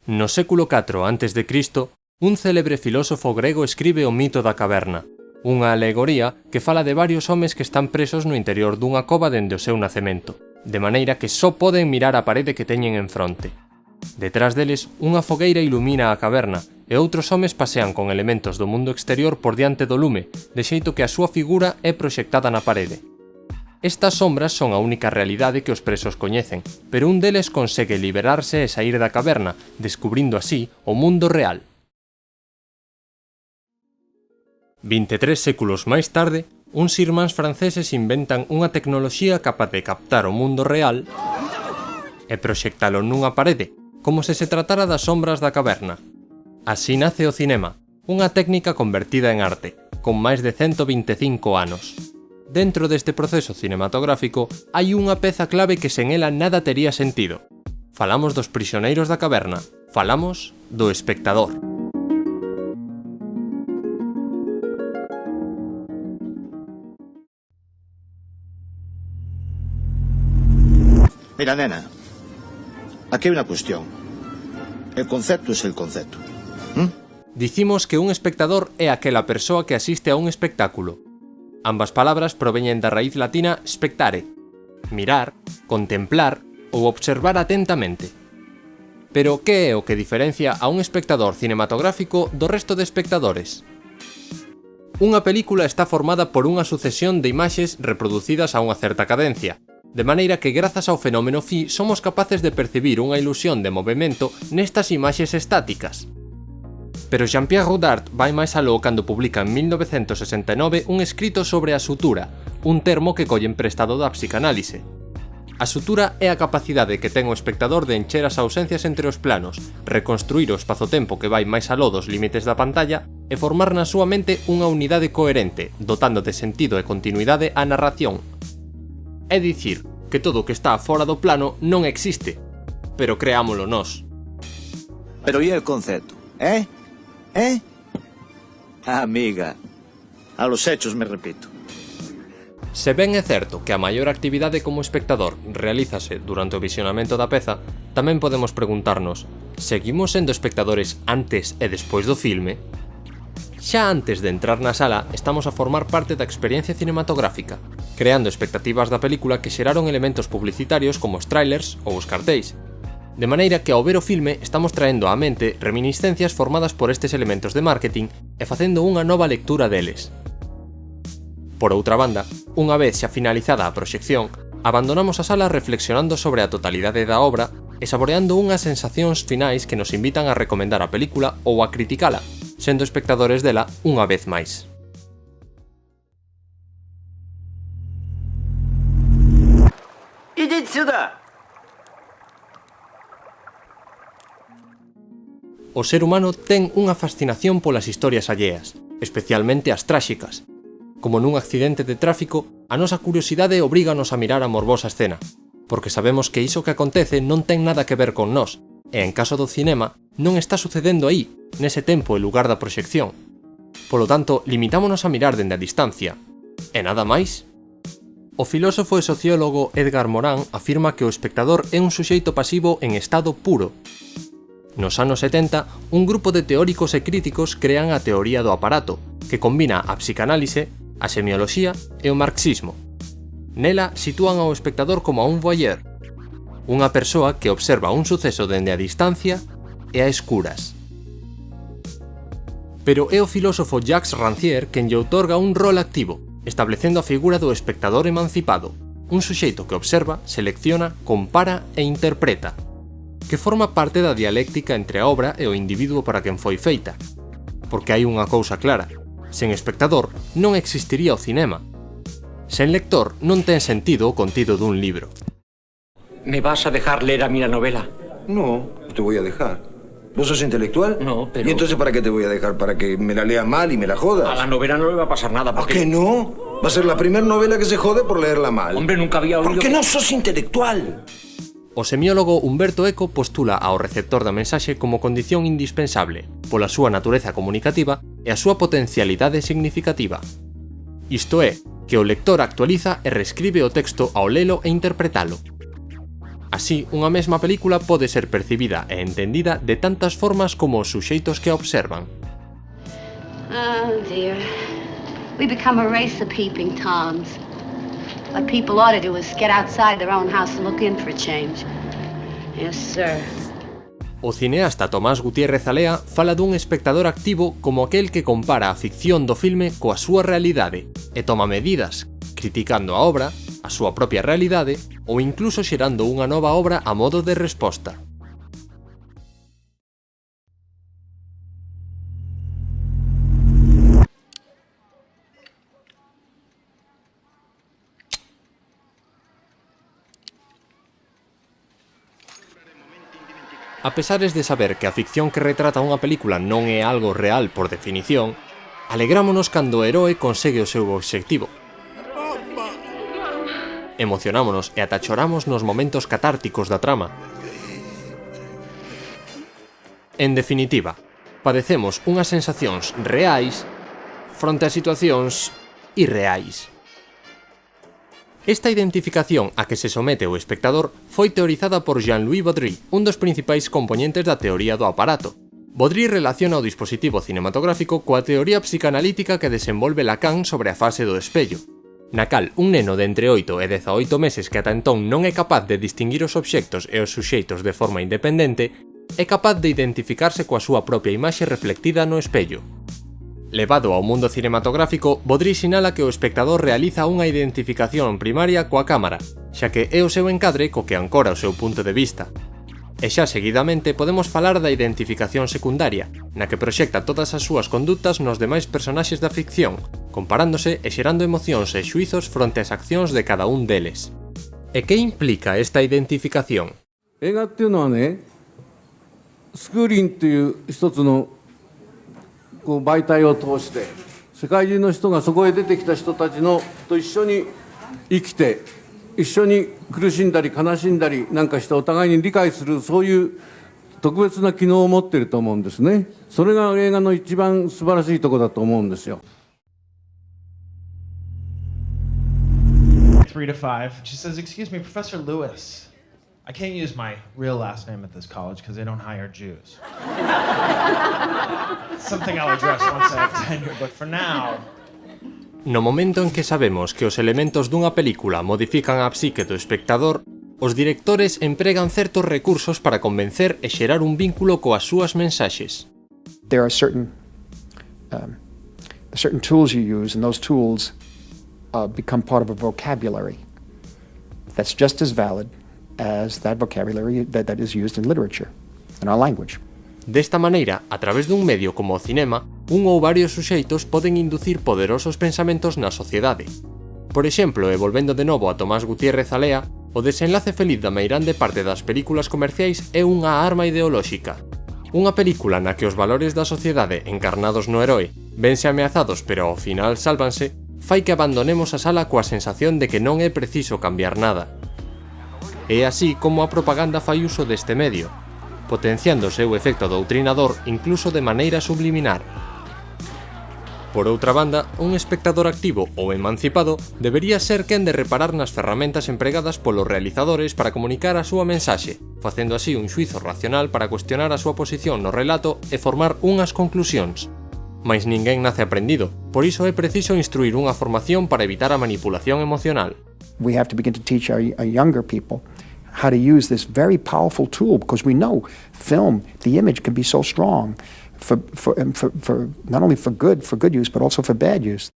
No século IV a.C., un célebre filósofo grego escribe o mito da caverna, unha alegoría que fala de varios homes que están presos no interior dunha cova dende o seu nacemento, de maneira que só poden mirar a parede que teñen en fronte. Detrás deles, unha fogueira ilumina a caverna e outros homes pasean con elementos do mundo exterior por diante do lume, de xeito que a súa figura é proxectada na parede. Estas sombras son a única realidade que os presos coñecen, pero un deles consegue liberarse e saír da caverna, descubrindo así o mundo real. 23 séculos máis tarde, uns irmáns franceses inventan unha tecnoloxía capaz de captar o mundo real e proxectalo nunha parede, como se tratara das sombras da caverna. Así nace o cinema, unha técnica convertida en arte, con máis de 125 anos. Dentro deste proceso cinematográfico hai unha peza clave que sen ela nada tería sentido. Falamos dos prisioneiros da caverna, falamos do espectador. Mira, nena, aquí hai unha cuestión. El concepto es el concepto. Dicimos que un espectador é aquela persoa que asiste a un espectáculo. Ambas palabras proveñen da raíz latina spectare, mirar, contemplar ou observar atentamente. Pero que é o que diferencia a un espectador cinematográfico do resto de espectadores? Unha película está formada por unha sucesión de imaxes reproducidas a unha certa cadencia, de maneira que grazas ao fenómeno phi somos capaces de percibir unha ilusión de movimento nestas imaxes estáticas. Pero Jean-Pierre Rodart vai máis aló cando publica en 1969 un escrito sobre a sutura, un termo que collen prestado da psicanálise. A sutura é a capacidade que ten o espectador de encher as ausencias entre os planos, reconstruir o espazo-tempo que vai máis aló dos límites da pantalla e formar na súa mente unha unidade coherente, dotando de sentido e continuidade a narración. É dicir, que todo o que está fora do plano non existe, pero creámolo nós. Pero e el concepto, Amiga, a los hechos me repito. Se ben é certo que a maior actividade como espectador realízase durante o visionamento da peza, tamén podemos preguntarnos, seguimos sendo espectadores antes e despois do filme? Xa antes de entrar na sala, estamos a formar parte da experiencia cinematográfica, creando expectativas da película que xeraron elementos publicitarios como os trailers ou os cartéis. De maneira que ao ver o filme estamos traendo á mente reminiscencias formadas por estes elementos de marketing e facendo unha nova lectura deles. Por outra banda, unha vez xa finalizada a proxección, abandonamos a sala reflexionando sobre a totalidade da obra e saboreando unhas sensacións finais que nos invitan a recomendar a película ou a criticala, sendo espectadores dela unha vez máis. Идите сюда! O ser humano ten unha fascinación polas historias alleas, especialmente as tráxicas. Como nun accidente de tráfico, a nosa curiosidade obríganos a mirar a morbosa escena, porque sabemos que iso que acontece non ten nada que ver con nós, e en caso do cinema, non está sucedendo aí, nese tempo e lugar da proxección. Polo tanto, limitámonos a mirar dende a distancia. E nada máis? O filósofo e sociólogo Edgar Morin afirma que o espectador é un suxeito pasivo en estado puro. Nos anos 70, un grupo de teóricos e críticos crean a teoría do aparato, que combina a psicanálise, a semioloxía e o marxismo. Nela sitúan ao espectador como a un voyeur, unha persoa que observa un suceso dende a distancia e a escuras. Pero é o filósofo Jacques Rancière quen lle outorga un rol activo, establecendo a figura do espectador emancipado, un suxeito que observa, selecciona, compara e interpreta, que forma parte da dialéctica entre a obra e o individuo para quen foi feita. Porque hai unha cousa clara, sen espectador non existiría o cinema. Sen lector non ten sentido o contido dun libro. ¿Me vas a dejar leer a mí la novela? No, no te voy a dejar. ¿Vos sos intelectual? No, pero... ¿Y entonces para qué te voy a dejar? ¿Para que me la lea mal y me la jodas? A la novela no le va a pasar nada ¿Por porque... qué no? Va a ser la primera novela que se jode por leerla mal. Hombre, nunca había oído... ¿Por qué no sos intelectual? O semiólogo Humberto Eco postula ao receptor da mensaxe como condición indispensable, pola súa natureza comunicativa e a súa potencialidade significativa. Isto é, que o lector actualiza e reescribe o texto ao lelo e interpretalo. Así, unha mesma película pode ser percibida e entendida de tantas formas como os suxeitos que a observan. Oh dear. We become a race of peeping Toms. What people ought to do is get outside their own house and look in for a change. Yes, sir. O cineasta Tomás Gutiérrez Alea fala dun espectador activo como aquel que compara a ficción do filme coa súa realidade e toma medidas, criticando a obra, a súa propia realidade ou incluso xerando unha nova obra a modo de resposta. A pesares de saber que a ficción que retrata unha película non é algo real por definición, alegrámonos cando o heroe consegue o seu obxectivo. Emocionámonos e ata choramos nos momentos catárticos da trama. En definitiva, padecemos unhas sensacións reais fronte a situacións irreais. Esta identificación a que se somete o espectador foi teorizada por Jean-Louis Baudry, un dos principais componentes da teoría do aparato. Baudry relaciona o dispositivo cinematográfico coa teoría psicanalítica que desenvolve Lacan sobre a fase do espello, na cal un neno de entre 8 e 18 meses que ata entón non é capaz de distinguir os obxectos e os suxeitos de forma independente, é capaz de identificarse coa súa propia imaxe reflectida no espello. Levado ao mundo cinematográfico, Baudry sinala que o espectador realiza unha identificación primaria coa cámara, xa que é o seu encadre co que ancora o seu punto de vista. E xa seguidamente podemos falar da identificación secundaria, na que proxecta todas as súas condutas nos demais personaxes da ficción, comparándose e xerando emocións e xuizos fronte ás accións de cada un deles. E que implica esta identificación? 映画っていうのはね、スクリーンっていう一つのこう媒体を通して世界中の人がそこへ出てきた人たちのと一緒に生きて一緒に苦しんだり悲しんだりなんかしてお互いに理解するそういう特別な機能を持っていると思うんですね。それが映画の一番素晴らしいところだと思うんですよ。3 to 5. She says, "Excuse me, Professor Lewis. I can't use my real last name at this college because they don't hire Jews." Something I'll address once I have tenure, but for now... No momento en que sabemos que os elementos dunha película modifican a psique do espectador, os directores empregan certos recursos para convencer e xerar un vínculo coas súas mensaxes. There are certain tools you use, and those tools become part of a vocabulary that's just as valid as that vocabulary that is used in literature, in our language. Desta maneira, a través dun medio como o cinema, un ou varios suxeitos poden inducir poderosos pensamentos na sociedade. Por exemplo, e volvendo de novo a Tomás Gutiérrez Alea, o desenlace feliz da meirande parte das películas comerciais é unha arma ideolóxica. Unha película na que os valores da sociedade encarnados no heroe vense ameazados pero ao final sálvanse, fai que abandonemos a sala coa sensación de que non é preciso cambiar nada. É así como a propaganda fai uso deste medio, potenciando o seu efecto doutrinador incluso de maneira subliminar. Por outra banda, un espectador activo ou emancipado debería ser quen de reparar nas ferramentas empregadas polos realizadores para comunicar a súa mensaxe, facendo así un xuizo racional para cuestionar a súa posición no relato e formar unhas conclusións. Mais ninguén nace aprendido, por iso é preciso instruir unha formación para evitar a manipulación emocional. We have to begin to teach our younger people how to use this very powerful tool, because we know film, the image can be so strong for not only for good use, but also for bad use.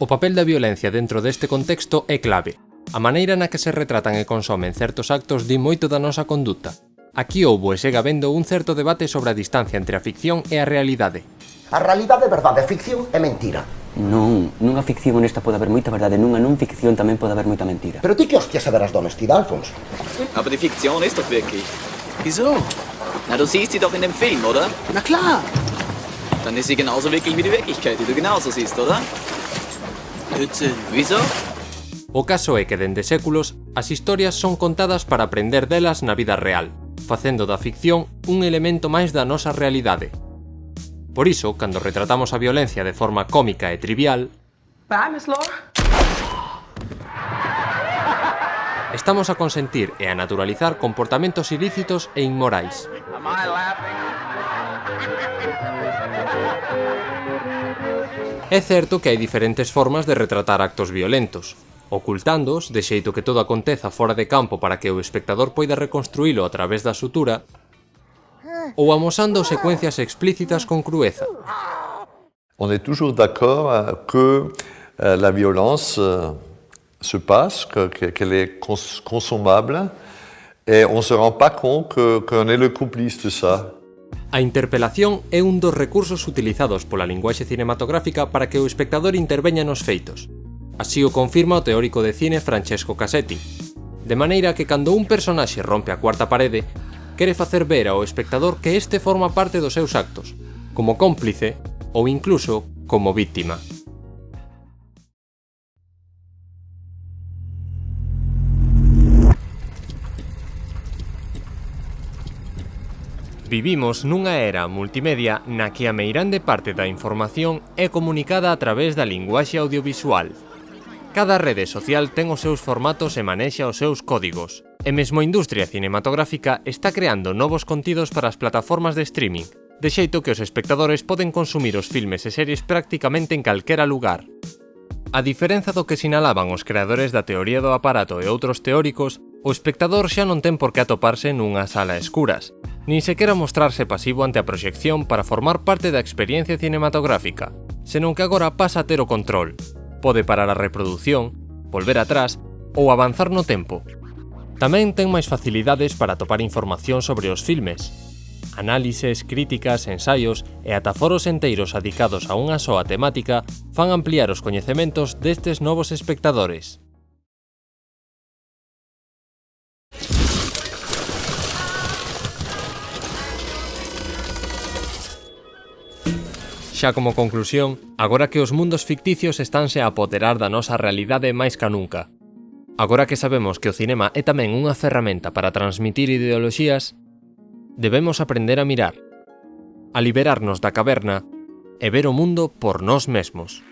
O papel da violencia dentro deste contexto é clave. A maneira na que se retratan e consomen certos actos di moito da nosa conduta. Aquí houbo e segue habendo un certo debate sobre a distancia entre a ficción e a realidade. A realidade é verdade, a ficción é mentira. Non, nunha ficción honesta pode haber moita verdade, nunha non ficción tamén pode haber moita mentira. Pero ti que hostias saberás da honestidade, Alfons? Aber die Fiktion ist doch wirklich. Wieso? Na, du siehst sie doch in dem Film, oder? Na klar. Dann ist sie genauso wirklich wie die Wirklichkeit, die du genauso siehst, oder? Blödsinn. Wieso? O caso é que dende séculos as historias son contadas para aprender delas na vida real, facendo da ficción un elemento máis da nosa realidade. Por iso, cando retratamos a violencia de forma cómica e trivial, estamos a consentir e a naturalizar comportamentos ilícitos e inmorais. É certo que hai diferentes formas de retratar actos violentos, ocultándoos de xeito que todo aconteza fora de campo para que o espectador poida reconstruílo a través da sutura, ou amosando secuencias explícitas con crueza. On est toujours d'accord que la violence se passe, qu'elle est consommable, et on se rend pas compte qu'on est le complice de ça. A interpelación é un dos recursos utilizados pola linguaxe cinematográfica para que o espectador interveña nos feitos. Así o confirma o teórico de cine Francesco Casetti. De maneira que cando un personaxe rompe a cuarta parede, quere facer ver ao espectador que este forma parte dos seus actos, como cómplice ou incluso como víctima. Vivimos nunha era multimedia na que a meirande parte da información é comunicada a través da linguaxe audiovisual. Cada rede social ten os seus formatos e manexa os seus códigos, e mesmo a industria cinematográfica está creando novos contidos para as plataformas de streaming, de xeito que os espectadores poden consumir os filmes e series prácticamente en calquera lugar. A diferenza do que sinalaban os creadores da teoría do aparato e outros teóricos, o espectador xa non ten por que atoparse nunha sala a escuras, nin sequera mostrarse pasivo ante a proxección para formar parte da experiencia cinematográfica, senón que agora pasa a ter o control. Pode parar a reproducción, volver atrás ou avanzar no tempo. Tamén ten máis facilidades para atopar información sobre os filmes. Análises, críticas, ensaios e ata foros enteiros adicados a unha soa temática fan ampliar os coñecementos destes novos espectadores. Xa como conclusión, agora que os mundos ficticios estánse a apoderar da nosa realidade máis ca nunca, agora que sabemos que o cinema é tamén unha ferramenta para transmitir ideoloxías, debemos aprender a mirar, a liberarnos da caverna e ver o mundo por nós mesmos.